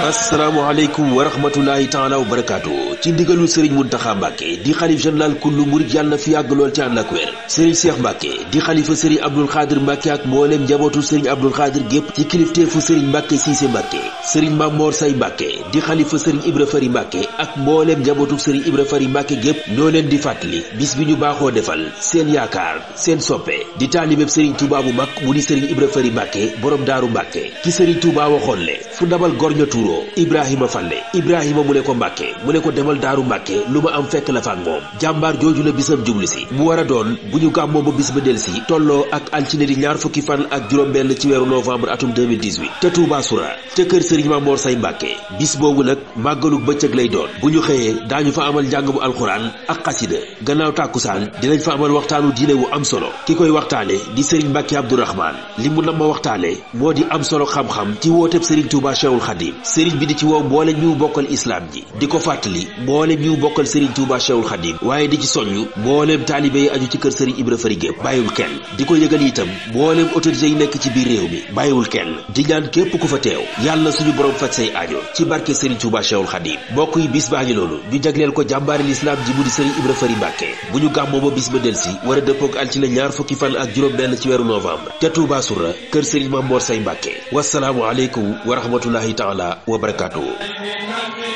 asalaamaaleykum wa rahmatulahi taala wa barakaatu. ci ndigalu Serigne Mountakha Mbacké di xalif général kullu murid yàlla na fi yàgg lool ci ànd ak wér. Serigne Cheikh Mbacké di xalifa Serigne Abdoul Khadir Mbacké ak mbooleem njabootu Serigne Abdoul Khadir gépp ci kilifteefu Serigne Mbacké Cissé Mbacké. Serigne Mamor Say Mbacké di xalifa Serigne Ibra Fari Mbacké ak mbooleem njabootu Serigne Ibra Fari Mbacké gépp ñoo leen di fàttali bis bi ñu baaxoo defal seen yaakaar seen soppe di taalibeb Serigne Touba bu mag mu di Serigne Ibra Fari Mbacké borom Daaru Mbacké ki Serigne Touba waxoon le fu ndabal gorña tuuroo Ibrahima Falle Ibrahima mu ne ko Mbacké mu ne ko demal Daaru Mbacké lu ma am fekk la fa ak moom jàmbaar jooju la bisam jublu si mu war a doon bu ñu gàmmoo ba bis ba del si tolloo ak altine di ñaar fukki fan ak juróom-benn ci weeru novembre atum 2018 te Touba Soura te kër Serigne Mamor Say Mbacké bis boobu nag màggalu bëccëg lay doon bu ñu xëyee daañu fa amal njàng bu alxuraan ak xasida gannaaw tàkkusaan dinañ fa amal waxtaanu diine wu am solo ki koy waxtaane di Serigne Mbacké Abdourahmane li mu nam ma waxtaane moo di am solo xam-xam ci wooteb Serigne Touba Cheikhul Khadim Serigne bi di ci woo mboole ñu bokkal islam ji di ko fàttali mboolem ñu bokkal Serigne Touba Cheikhul Khadim waaye di ci soññ mboolem taalibe yi aju ci kër Serigne Ibra Fari gépp bàyyiwul kenn di ko yëgal itam mboolem autorités yi nekk ci biir réew mi bàyyiwul kenn di ñaan képp ku fa teew yàlla suñu borom faj say aajo ci barke Serigne Touba Cheikhul Khadim mbokk yi bis baa ngi loolu ñu jagleel ko jàmbaari l'islam ji mu di Serigne Ibra Fari Mbacké bu ñu gàmmoo ba bis ba delsi war a dëppoog altine ñaar fukki fan ak juróom-benn ci weeru novembre te Touba Soura kër Serigne Mamor Say Mbacké wasalaamu aleykum wa rahmatullahi taala wa barakaatuhu